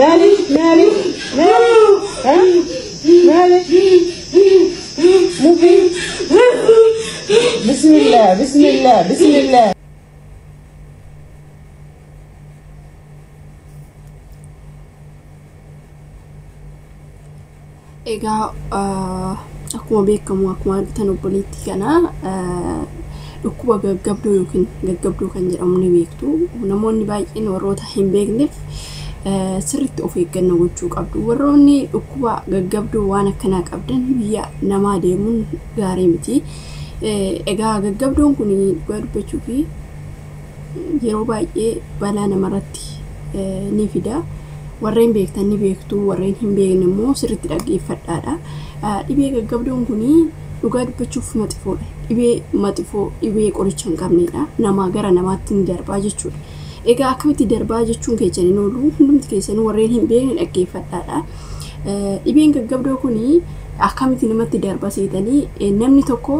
مالي مالي مالي ها مالي مو في بسم الله بسم الله بسم الله Egaa akkuma beekamu akkuma argitan obboleettii kana dhukkuba gaggabduu yookiin gaggabduu kan jedhamu ni beektu. Namoonni baay'een warroota hin beekneef sirriitti of eeggannoo gochuu qabdu. Warroonni dhukkuba gaggabduu waan akkanaa qabdan biyya namaa deemuun gaarii miti. Egaa gaggabduun kun dhugaa dubbachuu fi yeroo baay'ee balaa namarratti ni fida. Warreen beektan ni beektu, warreen hin beekne immoo sirriitti dhaggeeffadhaadha. Dhibee gaggabduun kun dhugaa dubbachuuf maxifoodha. Dhibee maxifoo dhibee qoricha hin qabnedha. Namaa gara namaatti ni darbaa jechuudha. Egaa akkamitti darbaa jechuun keessaniin oolu hundumti keessanuu warreen hin beekne dhaggeeffadhaadha. Dhibeen gaggabduu kun akkamitti namatti darba seetanii namni tokko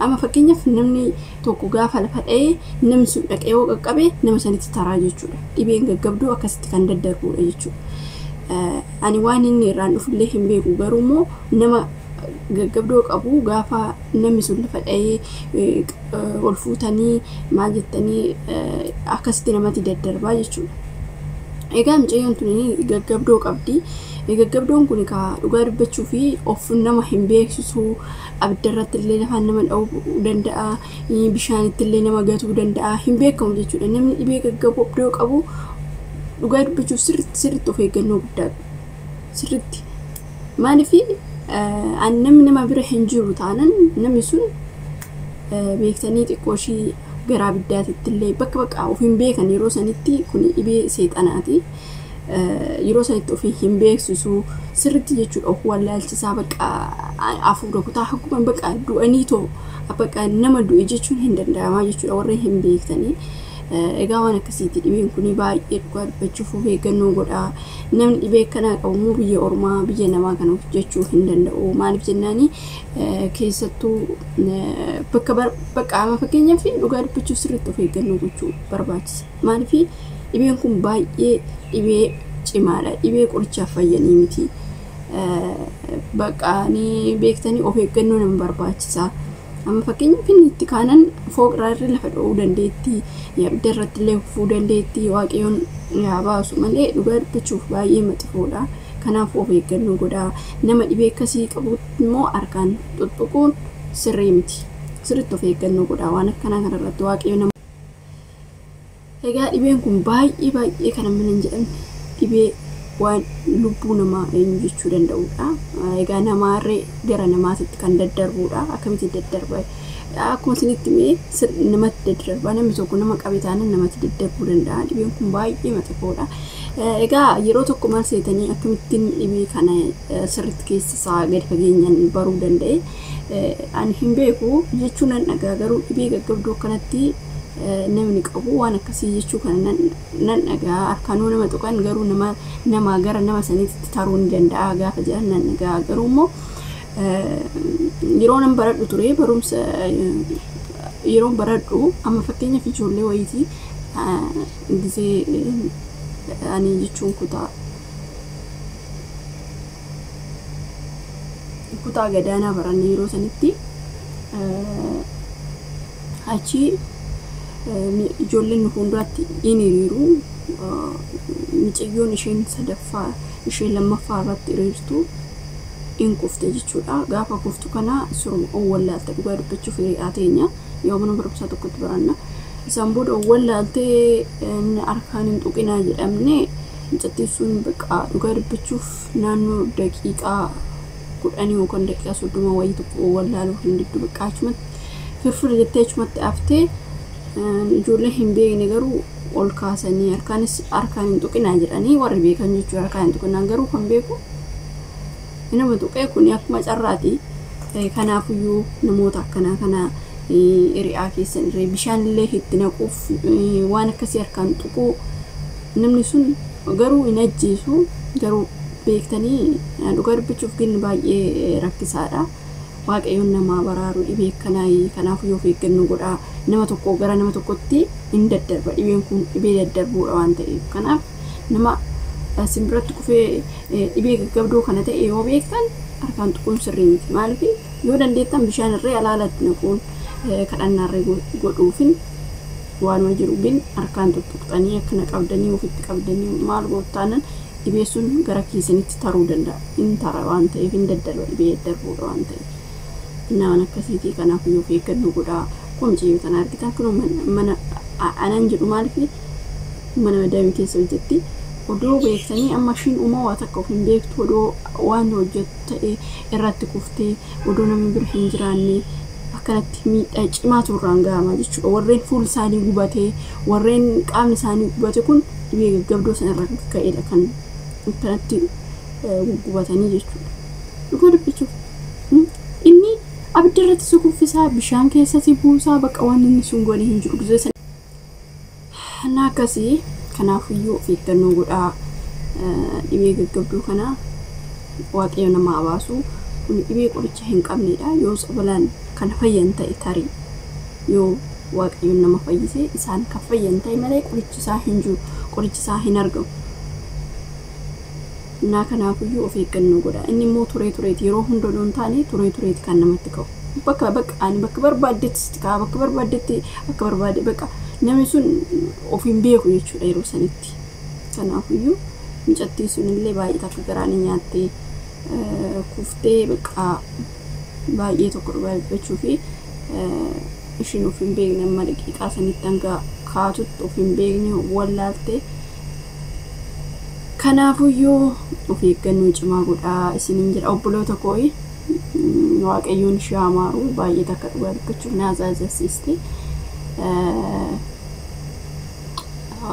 amma fakkeenyaaf namni tokko gaafa lafa dha'ee namni sun dhaqee yoo qaqqabe nama sanitti taraa jechuudha. Dhibeen gaggabduu akkasitti kan daddarbudha jechuudha. Ani waan inni irraan dhufullee hin beeku garuu immoo nama gaggabduu qabu gaafa namni sun lafa dha'ee ol fuutanii maal jettanii akkasitti namatti daddarbaa jechuudha. Egaa mucayyoon tuni gaggabduu qabdi. Gaggabduun kun ka dhugaa dubbachuu fi of nama hin beeksisu, abiddarratti illee lafaan nama dha'uu danda'a, bishaanitti illee nama gatuu danda'a, hin beekamu jechuudha. Namni dhibee gaggabduu qabu dhugaa dubbachuuf sirriitti of eeggannoo guddaa sirriitti. Maaliif namni nama bira hin jiru taanan namni sun beektanii xiqqoo ishii gara abiddaatitti illee bakka of hin beekan yeroo sanitti kun dhibee seexanaati. Yeroo sanitti of hin beeksisu sirriitti jechuudha. Of wallaalchisaa bakka afuura kutaa akkuma bakka du'anii too bakka nama du'e jechuun hin danda'amaa jechuudha warreen hin beektanii. Egaa waan akkasiiti dhibeen kun baay'ee dhugaa dubbachuuf of eeggannoo godhaa. Namni dhibee kanaa qabu biyya ormaa biyya namaa kana jechuu hin danda'u. Maaliif jennaani keessattuu bakka ama fakkeenyaaf dhugaa dubbachuuf sirriitti of eeggannoo gochuu barbaachisa. Maaliif dhibeen kun baay'ee dhibee cimaadha. Dhibee qorichaaf fayyanii miti. Bakka ni beektanii of eeggannoo nama barbaachisa. Amma fakkeenyaaf inni itti kaanan fooqirraa irra lafa dha'uu dandeetti, abiddarratti illee kufuu dandeetti, waaqayyoon yaa baasu malee dhugaa dubbachuuf baay'ee maxifoodha. Kanaaf of eeggannoo godhaa. Nama dhibee akkasii qabu immoo harkaan tuttuquun sirrii miti. Sirriitti of eeggannoo godhaa waan akkanaa kanarratti waaqayyo nama. Egaa dhibeen kun baay'ee kan amma hin jedhamne dhibee waan lubbuu namaa eenyu jechuu danda'udha. Egaa namaarree gara namaatitti kan daddarbudha. Akkamitti daddarba? Akkuma isinitti mee namatti daddarba. Namni tokko nama qabe taanaan namatti daddarbuu danda'a. Dhibeen kun baay'ee maxifoodha. Egaa yeroo tokko maal seetanii akkamittiin dhibee kana sirriitti keessa isaa gadi fageenyaan baruu danda'e ani hin beeku jechuun nan dhagaa garuu dhibee gaggabduu kanatti namni qabu waan akkasii jechuu kana nan dhagaa. Harkaanuu nama tuqan garuu nama gara nama saniitti taruu ni danda'a gaafa jedhan nan dhagaa. Garuu immoo yeroo nan baradhu ture barumsa yeroo baradhu amma fakkeenyaaf ijoollee wayitii gisee ani jechuun kutaa gadaanaa baranne yeroo sanitti achi ijoolleen fuulduraatti hiriiru mucayyoon isheen sadaffaa isheen lammaffaa irratti hiriirtu in kufte jechuudha. Gaafa kuftu kana suruma wallaalte dhugaa dubbachuuf hiriyateenya yoo mana barumsaa tokkotti baranna. Isaan booda wallaaltee harkaan hin tuqinaa jedhamne mucattiin bakka dhugaa dubbachuuf naannoo daqiiqaa 10 yookaan daqiiqaa 30 wayii tokko wallaaluuf hin diddu bakka achumatti firfira jettee achumatti haftee ijoollee hin beekne garuu ol kaasanii harkaan hin tuqinaa jedhanii warri beekan jechuudha. Harkaan hin tuqinaa garuu kan beeku nama tuqee kun akkuma carraati. Kanaafiyyuu namoota akkanaa kana hiriyaa keessan irree bishaan illee itti naquuf waan akkasii harkaan tuquu namni sun garuu hin ajjeesu. Garuu beektanii dhugaa dubbachuuf gin baay'ee rakkisaadha. Waaqayyoon nama baraaru dhibee kanaafiyyuu of eeggannoo godhaa. Nama tokko gara nama tokkotti hin daddarba. Dhibeen kun dhibee daddarbuudha waan ta'eef kanaaf nama simbiratti kufee dhibee gaggabduu kana ta'e yoo beektan harkaan tuquun sirrii miti. Maaliif yoo dandeettan bishaan irree alaalatti naquun kadhannaa irree godhuufin waanuma jiru bin harkaan tuttuqxanii akkana qabdanii ofitti qabdanii maal goottaanan dhibee sun gara keessanitti taruu danda'a. Inni tara waan ta'eef hin daddaloo dhibee darbuudha waan ta'eef. Innaan akkasiitii kanaaf yoo eeggannoo godhaa komciyoo tan argitan kun mana anan jedhu maaliif mana madaamii keessa hojjetti odoo beektanii amma shin uumaa takka of hin beektu odoo waan hojjettu ta'e irratti kuftee odoo namni bira hin jiraanne akkanatti miidhaa cimaa turraan ga'ama jechuudha. Warreen fuul isaanii gubatee warreen qaamni isaanii gubate kun dhibee gaggabdoo sanarra ka'eedha kan akkanatti gubatanii jechuudha. Dhugaa dubbachuuf inni abidda irratti si kuffisaa bishaan keessatti buusaa bakka waan inni sun godhee hin jiru gizeessa. Akkasii kanaafiyyuu of eeggannoo godhaa dhibee gaggabduu kana waaqayyo nama abaasu kun dhibee qoricha hin qabnedha. Yoo sabalaan kan fayyan ta'e tarii yoo waaqayyo nama fayyise isaan kan fayyan ta'e malee qorichisaa hin jiru qorichisaa hin argamu. Kanaafuu of eeggannoo godhaa. Inni immoo tureeti yeroo hunda doon taane tureeti kan namatti ka'u. Bakka barbaaddetti kaa bakka barbaaddetti akka barbaade bakka namni sun of hin beeku jechuudha yeroo sanitti. Kanaafuu mucattii sunillee baay'ee akka garaan nyaattee kuftee bakka baay'ee tokko dubbachuu fi ishiin of hin beekne amma daqiiqaa sanitti hanga kaatutti of hin beekne wallaaltee. Kanaafuu of eeggannoo cimaa godhaa isiniin jedha obboloota kooyi. Waaqayyoon ishee amaaru baay'ee takka dhugaa dubbachuuf na ajaa'ibsiiste.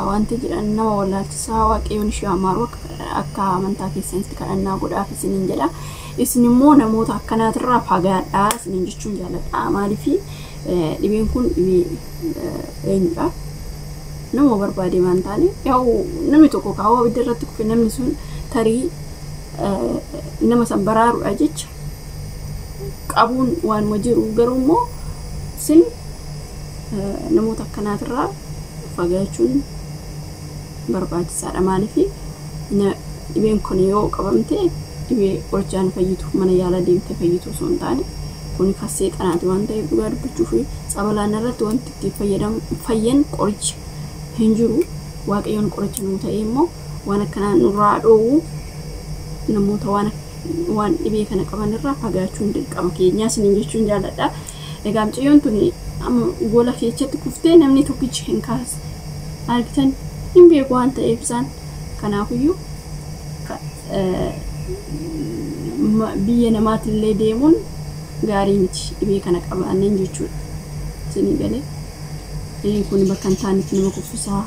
Wanti jedhan nama wallaalchisaa waaqayyoon ishee amaaru akka amantaa keessanitti kadhannaa godhaaf isiniin jedha. Isin immoo namoota akkanaatirraa fagaadhaa isiniin jechuun jaalladha. Maaliif dhibeen kun dhibee eenyudha? Nama barbaade waan taane yaa'u namni tokko kaawwa abidda irratti kufe namni sun tarii nama san baraaruudha jecha qabuun waan wajiru garuu immoo sin namoota akkanaatirraa fagaachuun barbaachisaadha. Maaliif dhibeen kun yoo qabamte dhibee qorichaan fayyitu mana yaala deemtee fayyitu osoo hin taane kun kassee qanaati waan ta'eef dhugaa dubbachuuf sabalaan irratti wanti itti fayyan qoricha hin jiru. Waaqayyoon qoricha nuu ta'e immoo waan akkanaan nurraa dhoowwu namoota waan dhibee kana qaban irraa fagaachuun dirqama keenyaa isiniin jechuun jaalladha. Egaa mucayyoon tuni amma gola keessatti kuftee namni tokkichi hin kaase argitan hin beeku waan ta'eef isaan. Kanaafuu biyya namaatillee deemuun gaarii miti dhibee kana qabanneen jechuudha. Isinii galee kun bakka hin taanetti nama kuffisaa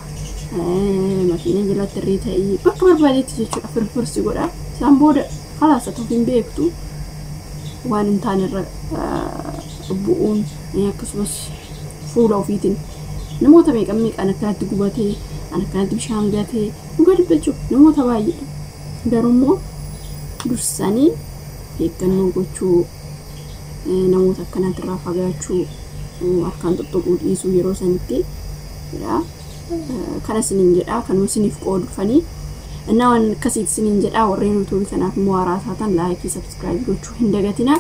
makiinaa jalatti irree ta'ee bakka barbaadetti jechuudha firfirsi godha. Isaan booda halaasa ta'uu hin beektu waan hin taanerra bu'uun akkasumas fuula ofiitiin namoota meeqan akkanatti gubatee akkanatti bishaan gatee dhugaa dubbachuuf namoota baay'ee. Garuu immoo dursanii eeggannoo gochuu namoota akkanaatirraa fagaachuu harkaan tuttuquu dhiisuu yeroo sanitti kana isiniin jedhaa kanuma isiniif qoodufanii waan akkasiitti isiniin jedhaa. Warreen yuutuubii kanaaf immoo haaraa taatan laayikii sabskiraayib gochuu hin dagatinaa.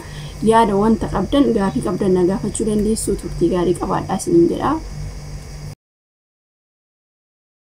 Yaada wanta qabdan gaafii qabdan na gaafachuu dandeessu. Turtii gaarii qabaadhaa isiniin jedhaa.